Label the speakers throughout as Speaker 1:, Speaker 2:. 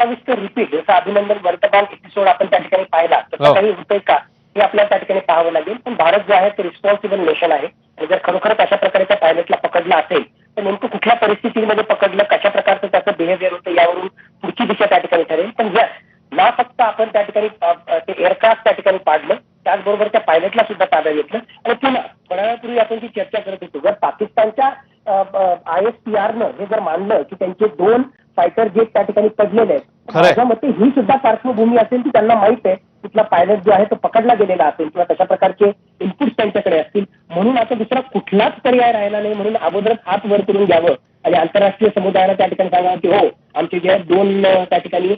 Speaker 1: सविस्तर रिपीट जसं अभिनंदन वर्तमान एपिसोड आपण त्या ठिकाणी पाहिला तसं काही होतंय का हे आपल्याला त्या ठिकाणी पाहावं लागेल. पण भारत जो आहे तो रिस्पॉन्सिबल नेशन आहे आणि जर खरोखरच अशा प्रकारे त्या पायलटला पकडलं असेल तर नेमकं कुठल्या परिस्थितीमध्ये पकडलं, कशा प्रकारचं त्याचं बिहेव्हिअर होतं यावरून पुढची दिशा त्या ठिकाणी ठरेल. पण ना फक्त आपण त्या ठिकाणी ते एअरक्राफ्ट त्या ठिकाणी पाडलं, त्याचबरोबर त्या पायलटला सुद्धा ताब्यात घेतलं. आणि पुन्हा थोड्या वेळापूर्वी आपण जी चर्चा करत होतो, जर पाकिस्तानच्या ISPR-नं हे जर मानलं की त्यांचे 2 फायटर जेट त्या ठिकाणी पडलेले आहेत, माझ्या मते ही सुद्धा पार्श्वभूमी असेल की त्यांना माहित आहे तिथला पायलट जो आहे तो पकडला गेलेला असेल किंवा तशा प्रकारचे इनपुट्स त्यांच्याकडे असतील. म्हणून आता दुसरा कुठलाच पर्याय राहिला नाही, म्हणून अगोदरच हात वर करून घ्यावं आणि आंतरराष्ट्रीय समुदायाला त्या ठिकाणी सांगावं की हो आमचे जे 2 त्या ठिकाणी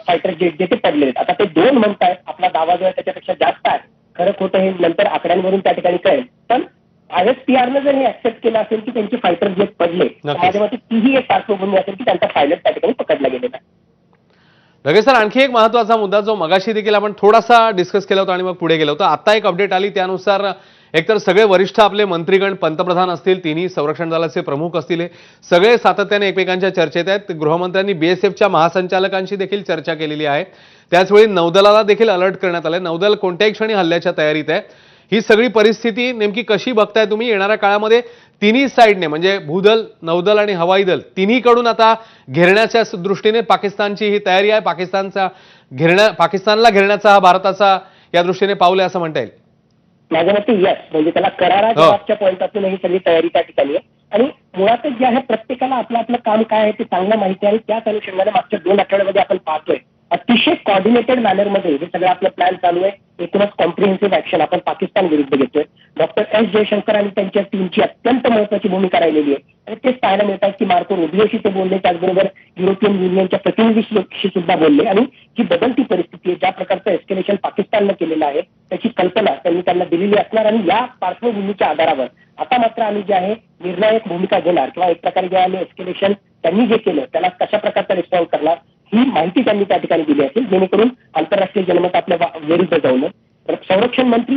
Speaker 1: फायटर जेट जे ते पडलेले आहेत. आता ते 2 म्हणतायत, आपला दावा जो आहे त्याच्यापेक्षा जास्त आहे. खरं खोटं हे नंतर आकड्यांवरून त्या ठिकाणी कळेल. पण ISPR-नं जर हे ऍक्सेप्ट केलं असेल की त्यांचे फायटर जेट पडले, माझ्या मते तीही एक पार्श्वभूमी असेल की त्यांचा पायलट त्या ठिकाणी पकडला गेलेला आहे.
Speaker 2: लगेच सर आणखी एक महत्त्वाचा मुद्दा जो मगाशी देखील आपण थोडासा डिस्कस केला होता आणि मग पुढे गेलो होतो. आता एक अपडेट आली त्यानुसार एकतर सगळे वरिष्ठ आपले मंत्रीगण, पंतप्रधान असतील, तिन्ही संरक्षण दलाचे प्रमुख असतील, हे सगळे सातत्याने एकमेकांच्या चर्चेत आहेत. गृहमंत्र्यांनी BSFच्या महासंचालकांशी देखील चर्चा केलेली आहे. त्याचवेळी नौदलाला देखील अलर्ट करण्यात आलंय. नौदल कोणत्याही क्षणी हल्ल्याच्या तयारीत आहे. ही सगळी परिस्थिती नेमकी कशी बघताय तुम्ही? येणाऱ्या काळामध्ये तिन्ही साईडने म्हणजे भूदल, नौदल आणि हवाई दल तिन्हीकडून आता घेरण्याच्या दृष्टीने पाकिस्तानची ही तयारी आहे. पाकिस्तानला घेरण्याचा हा भारताचा या दृष्टीने पाऊल आहे असं म्हणता येईल.
Speaker 1: माझ्या मते यस, म्हणजे त्याला करारा जबाबच्या पॉईंटातून ही सगळी तयारी त्या ठिकाणी आहे. आणि मुळातच जे आहे प्रत्येकाला आपलं आपलं काम काय आहे ते चांगलं माहिती आहे. त्याच अनुषंगाने मागच्या 2 आठवड्यामध्ये आपण पाहतोय अतिशय कॉर्डिनेटेड मॅनरमध्ये हे सगळं आपलं प्लॅन चालू आहे. एकूणच कॉम्प्रिहेन्सिव्ह ऍक्शन आपण पाकिस्तान विरुद्ध घेतोय. डॉक्टर S जयशंकर आणि त्यांच्या टीमची अत्यंत महत्वाची भूमिका राहिलेली आहे आणि तेच पाहायला मिळतात की मार्को रुबियोशी ते बोलले, त्याचबरोबर युरोपियन युनियनच्या प्रतिनिधीशी सुद्धा बोलले. आणि जी बदलती परिस्थिती आहे, ज्या प्रकारचं एस्केलेशन पाकिस्ताननं केलेलं आहे त्याची कल्पना त्यांना दिलेली असणार. आणि या पार्श्वभूमीच्या आधारावर आता मात्र आम्ही जे आहे निर्णायक भूमिका घेणार किंवा एक प्रकारे जे आहे एस्केलेशन त्यांनी जे केलं त्याला कशा प्रकारचा रिस्पॉन्स करणार ही माहिती त्यांनी त्या ठिकाणी दिली असेल, जेणेकरून आंतरराष्ट्रीय जनमत आपल्या विरुद्ध जाऊ नये. संरक्षण मंत्री